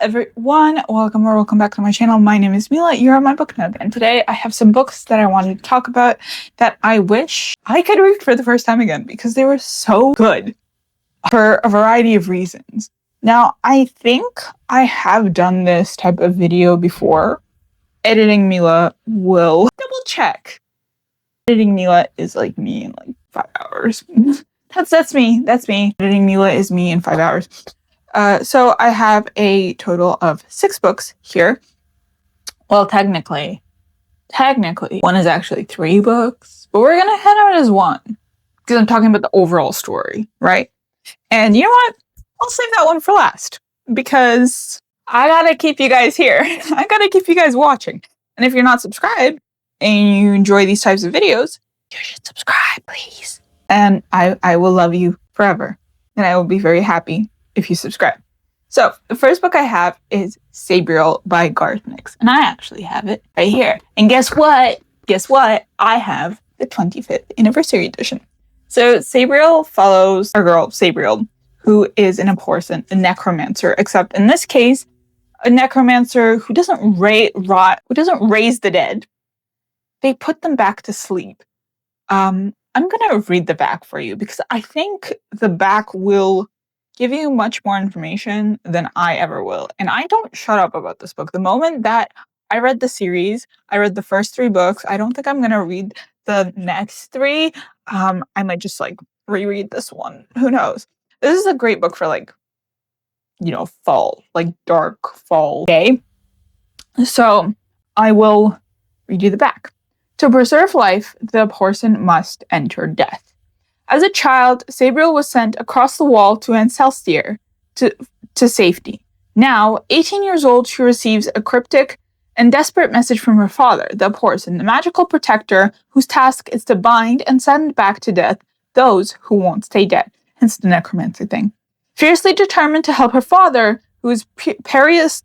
everyone, welcome back to my channel. My name is Mila, you're on my book nook, and today I have some books that I wanted to talk about that I wish I could read for the first time again because they were so good for a variety of reasons. Now, I think I have done this type of video before. Editing Mila will double check. Editing Mila is like me in like 5 hours. That's me. Editing Mila is me in 5 hours. So I have a total of 6 books here. Well, technically, one is actually 3 books, but we're gonna head out as one because I'm talking about the overall story, right? And you know what? I'll save that one for last because I gotta keep you guys here. I gotta keep you guys watching. And if you're not subscribed and you enjoy these types of videos, you should subscribe, please. And I will love you forever. And I will be very happy if you subscribe. So the first book I have is Sabriel by Garth Nix. And I actually have it right here. And guess what? I have the 25th anniversary edition. So Sabriel follows our girl, Sabriel, who is an Emporson, a necromancer, except in this case, a necromancer who doesn't raise the dead. They put them back to sleep. I'm going to read the back for you because I think the back will give you much more information than I ever will. And I don't shut up about this book. The moment that I read the series, I read the first 3 books. I don't think I'm going to read the next 3. I might just like reread this one. Who knows? This is a great book for like, fall, like dark fall day. So I will read you the back. To preserve life, the person must enter death. As a child, Sabriel was sent across the wall to Ancelstier to safety. Now, 18 years old, she receives a cryptic and desperate message from her father, the Emporson, the magical protector whose task is to bind and send back to death those who won't stay dead, hence the necromancy thing. Fiercely determined to help her father, who is perilously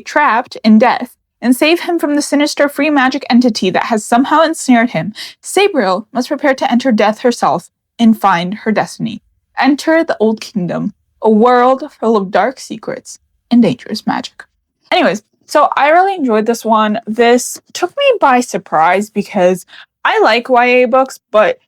trapped in death, and save him from the sinister free magic entity that has somehow ensnared him, Sabriel must prepare to enter death herself and find her destiny. Enter the Old Kingdom, a world full of dark secrets and dangerous magic. Anyways, so I really enjoyed this one. This took me by surprise because I like YA books, but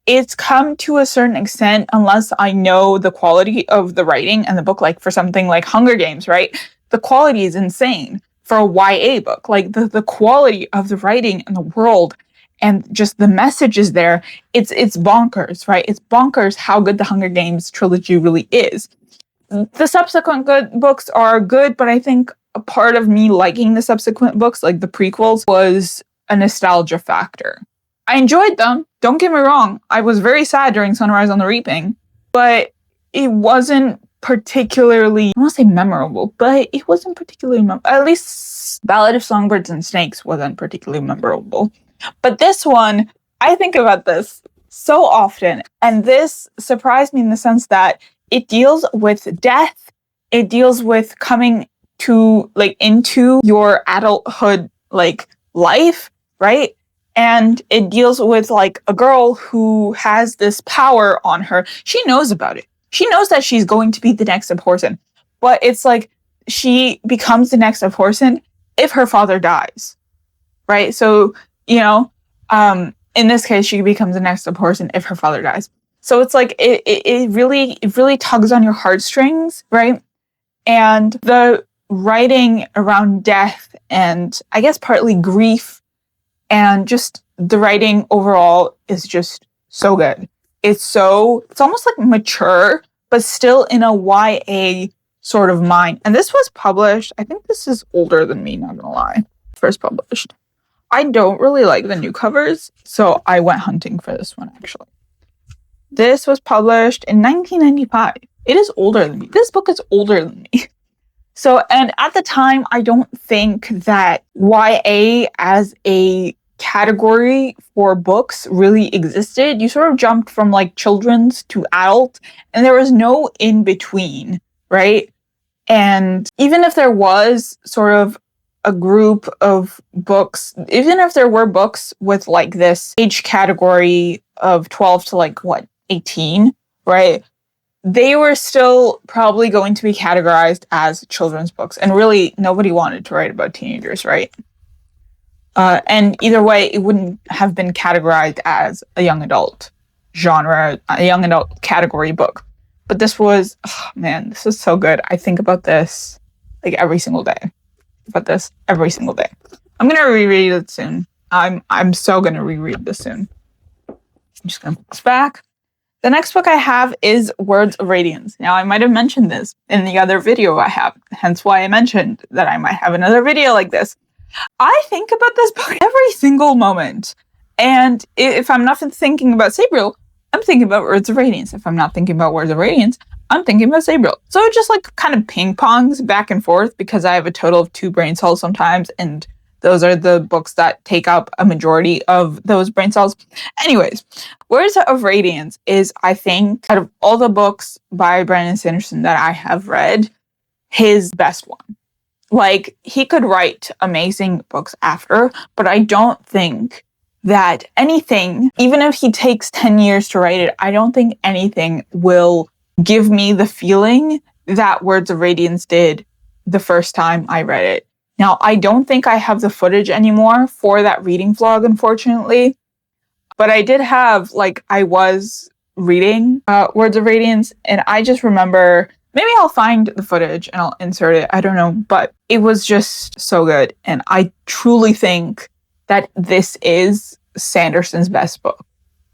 it's come to a certain extent unless I know the quality of the writing and the book, like for something like Hunger Games, right? The quality is insane. For a YA book, like the quality of the writing and the world and just the messages there, it's bonkers, right? It's bonkers how good the Hunger Games trilogy really is. The subsequent good books are good, but I think a part of me liking the subsequent books, like the prequels, was a nostalgia factor. I enjoyed them, don't get me wrong. I was very sad during Sunrise on the Reaping, but it wasn't particularly, I don't want to say memorable, but it wasn't particularly at least Ballad of Songbirds and Snakes wasn't particularly memorable. But this one, I think about this so often, and this surprised me in the sense that it deals with death, it deals with coming to like into your adulthood like life, right? And it deals with like a girl who has this power on her. She knows about it. She knows that she's going to be the next Emporson, but it's like she becomes the next Emporson if her father dies, right? So, in this case, she becomes the next Emporson if her father dies. So it's like it really tugs on your heartstrings, right? And the writing around death and I guess partly grief and just the writing overall is just so good. It's almost like mature, but still in a YA sort of mind. And this was published, I think this is older than me, not gonna lie. First published. I don't really like the new covers, so I went hunting for this one actually. This was published in 1995. It is older than me. This book is older than me. So, and at the time, I don't think that YA as a category for books really existed. You sort of jumped from like children's to adult, and there was no in between, right? And even if there was sort of a group of books, even if there were books with like this age category of 12 to like 18, right? they were still probably going to be categorized as children's books. And really, nobody wanted to write about teenagers, right? And either way, it wouldn't have been categorized as a young adult genre, a young adult category book. But this was, oh man, this is so good. I think about this like every single day. I'm gonna reread it soon. I'm so gonna reread this soon. I'm just gonna put this back. The next book I have is Words of Radiance. Now, I might have mentioned this in the other video I have, hence why I mentioned that I might have another video like this. I think about this book every single moment. And if I'm not thinking about Sabriel, I'm thinking about Words of Radiance. If I'm not thinking about Words of Radiance, I'm thinking about Sabriel. So it just like kind of ping-pongs back and forth because I have a total of 2 brain cells sometimes, and those are the books that take up a majority of those brain cells. Anyways, Words of Radiance is, I think, out of all the books by Brandon Sanderson that I have read, his best one. Like, he could write amazing books after, but I don't think that anything, even if he takes 10 years to write it, I don't think anything will give me the feeling that Words of Radiance did the first time I read it. Now, I don't think I have the footage anymore for that reading vlog, unfortunately, but I did have, like, I was reading Words of Radiance, and I just remember, maybe I'll find the footage and I'll insert it, I don't know, but it was just so good, and I truly think that this is Sanderson's best book,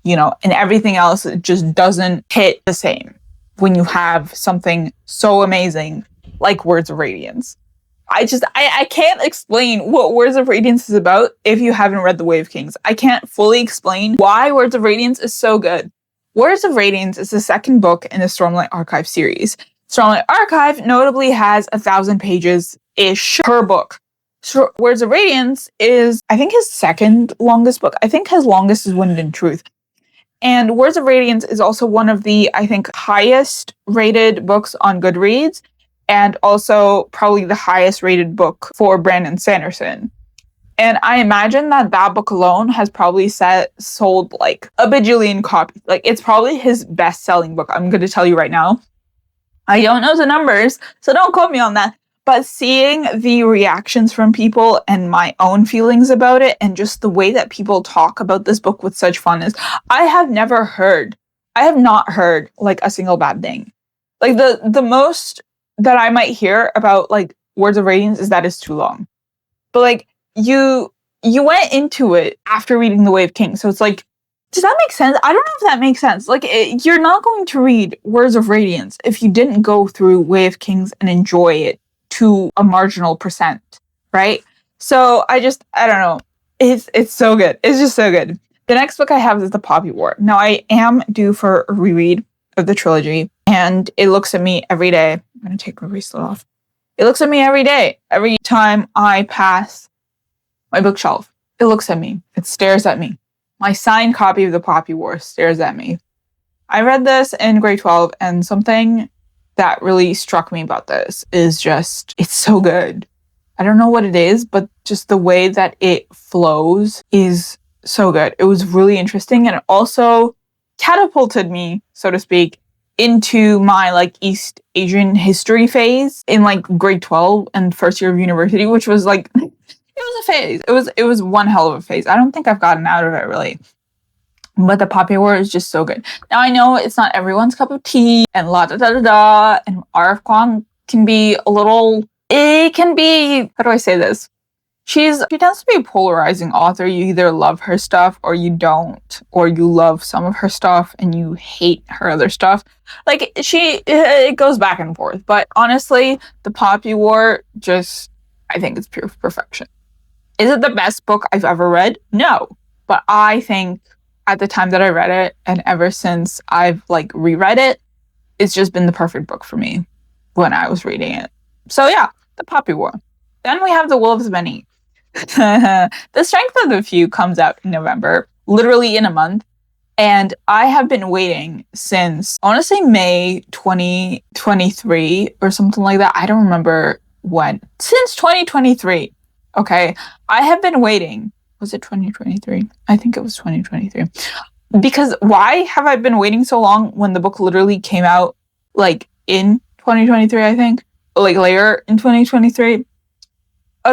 you know, and everything else just doesn't hit the same when you have something so amazing like Words of Radiance. I can't explain what Words of Radiance is about if you haven't read The Way of Kings. I can't fully explain why Words of Radiance is so good. Words of Radiance is the second book in the Stormlight Archive series. Stormlight Archive notably has 1,000 pages-ish per book. So Words of Radiance is, I think, his second longest book. I think his longest is Wind and Truth. And Words of Radiance is also one of the, I think, highest rated books on Goodreads, and also probably the highest rated book for Brandon Sanderson. And I imagine that book alone has probably sold like a bajillion copies. Like, it's probably his best-selling book. I'm going to tell you right now. I don't know the numbers, so don't quote me on that. But seeing the reactions from people and my own feelings about it, and just the way that people talk about this book with such fondness, I have not heard like a single bad thing. Like, the most that I might hear about like Words of Radiance is that it's too long. But like, you went into it after reading The Way of Kings, so it's like, does that make sense? I don't know if that makes sense. Like, you're not going to read Words of Radiance if you didn't go through Way of Kings and enjoy it to a marginal percent, right? So I don't know. It's so good. It's just so good. The next book I have is The Poppy War. Now, I am due for a reread of the trilogy, and it looks at me every day. I'm going to take my bracelet off. It looks at me every day. Every time I pass my bookshelf, it looks at me. It stares at me. My signed copy of The Poppy War stares at me. I read this in grade 12, and something that really struck me about this is just, it's so good. I don't know what it is, but just the way that it flows is so good. It was really interesting, and it also catapulted me, so to speak, into my like East Asian history phase in like grade 12 and first year of university, which was like, it was a phase. It was one hell of a phase. I don't think I've gotten out of it really. But The Poppy War is just so good. Now, I know it's not everyone's cup of tea, and and R.F. Kuang can be how do I say this? She tends to be a polarizing author. You either love her stuff or you don't, or you love some of her stuff and you hate her other stuff. Like, it goes back and forth. But honestly, The Poppy War, I think it's pure perfection. Is it the best book I've ever read? No. But I think at the time that I read it, and ever since I've like reread it, it's just been the perfect book for me when I was reading it. So yeah, The Poppy War. Then we have The Will of the Many. The Strength of the Few comes out in November, literally in a month. And I have been waiting since, I want to say May 2023 or something like that. I don't remember when. Since 2023. Okay. I have been waiting. Was it 2023? I think it was 2023. Because why have I been waiting so long when the book literally came out like in 2023, I think, like later in 2023,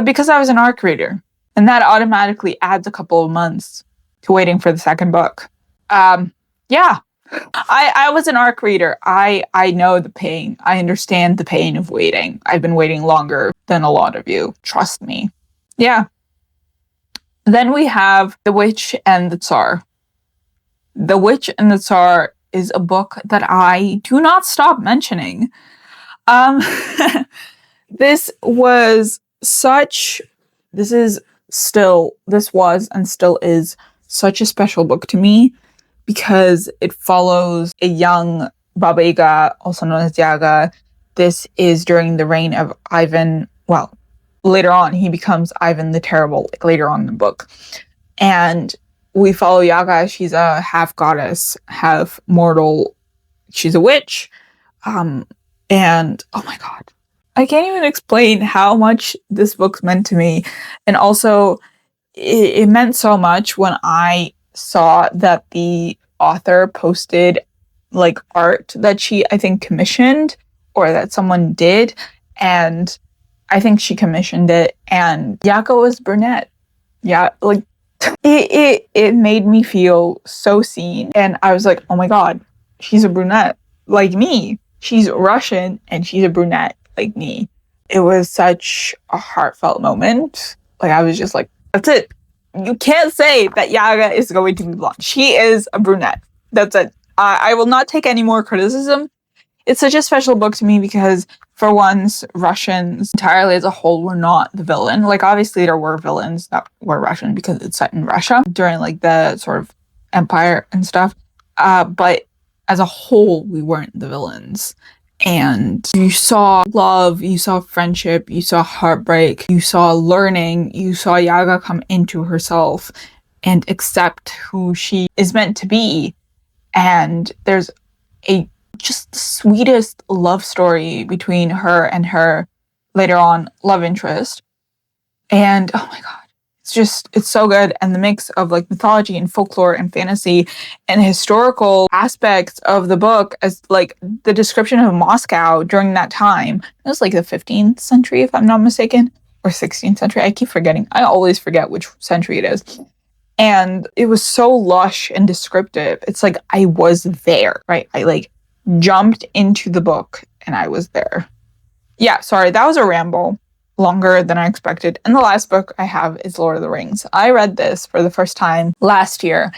because I was an ARC reader, and that automatically adds a couple of months to waiting for the second book. Yeah, I was an ARC reader. I know the pain. I understand the pain of waiting. I've been waiting longer than a lot of you. Trust me. Yeah. Then we have The Witch and the Tsar. The Witch and the Tsar is a book that I do not stop mentioning. This was and still is such a special book to me because it follows a young Baba Yaga, also known as Yaga. This is during the reign of Ivan. Well, later on, he becomes Ivan the Terrible, like later on in the book. And we follow Yaga. She's a half goddess, half mortal. She's a witch. And oh my God, I can't even explain how much this book's meant to me. And also, it meant so much when I saw that the author posted like art that she, I think, commissioned or that someone did. And I think she commissioned it. And Yaga was brunette. Yeah, like it made me feel so seen. And I was like, oh my God, she's a brunette like me. She's Russian and she's a brunette like me. It was such a heartfelt moment. Like, I was just like, that's it. You can't say that Yaga is going to be blonde. She is a brunette. That's it. I will not take any more criticism. It's such a special book to me because, for once, Russians entirely as a whole were not the villain. Like, obviously, there were villains that were Russian because it's set in Russia during, like, the sort of empire and stuff. But as a whole, we weren't the villains. And you saw love, you saw friendship, you saw heartbreak, you saw learning, you saw Yaga come into herself and accept who she is meant to be. And there's just the sweetest love story between her and her later on love interest. And oh my God, it's so good. And the mix of like mythology and folklore and fantasy and historical aspects of the book, as like the description of Moscow during that time. It was like the 15th century, if I'm not mistaken, or 16th century. I keep forgetting. I always forget which century it is. And it was so lush and descriptive. It's like I was there, right? I like jumped into the book and I was there. Yeah, sorry, that was a ramble. Longer than I expected. And the last book I have is Lord of the Rings. I read this for the first time last year.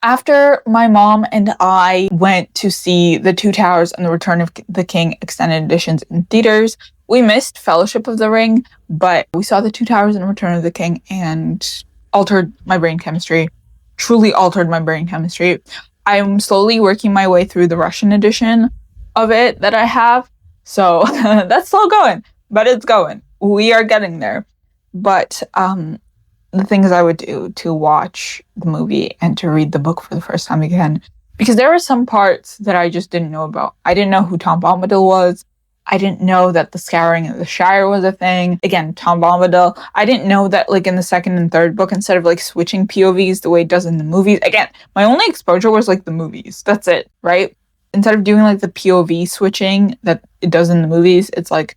After my mom and I went to see The Two Towers and The Return of the King extended editions in theaters, we missed Fellowship of the Ring, but we saw The Two Towers and Return of the King and altered my brain chemistry. Truly altered my brain chemistry. I'm slowly working my way through the Russian edition of it that I have. So that's still going, but it's going. We are getting there. But the things I would do to watch the movie and to read the book for the first time again, because there were some parts that I just didn't know about. I didn't know who Tom Bombadil was. I didn't know that the Scouring of the Shire was a thing. Again, Tom Bombadil. I didn't know that like in the second and third book, instead of like switching POVs the way it does in the movies. Again, my only exposure was like the movies. That's it, right? Instead of doing like the POV switching that it does in the movies, it's like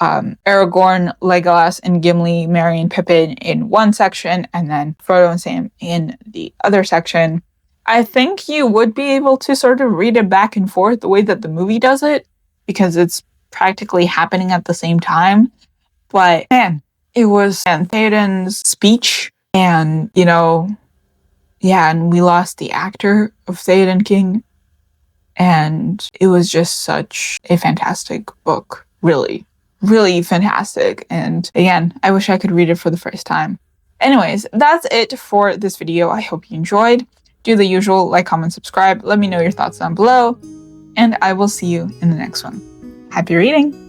Aragorn, Legolas, and Gimli, Merry, and Pippin in one section, and then Frodo and Sam in the other section. I think you would be able to sort of read it back and forth the way that the movie does it, because it's practically happening at the same time. But man, it was Theoden's speech, and and we lost the actor of Theoden King, and it was just such a fantastic book, really. Really fantastic. And again, I wish I could read it for the first time. Anyways, that's it for this video. I hope you enjoyed. Do the usual, like, comment, subscribe. Let me know your thoughts down below. And I will see you in the next one. Happy reading!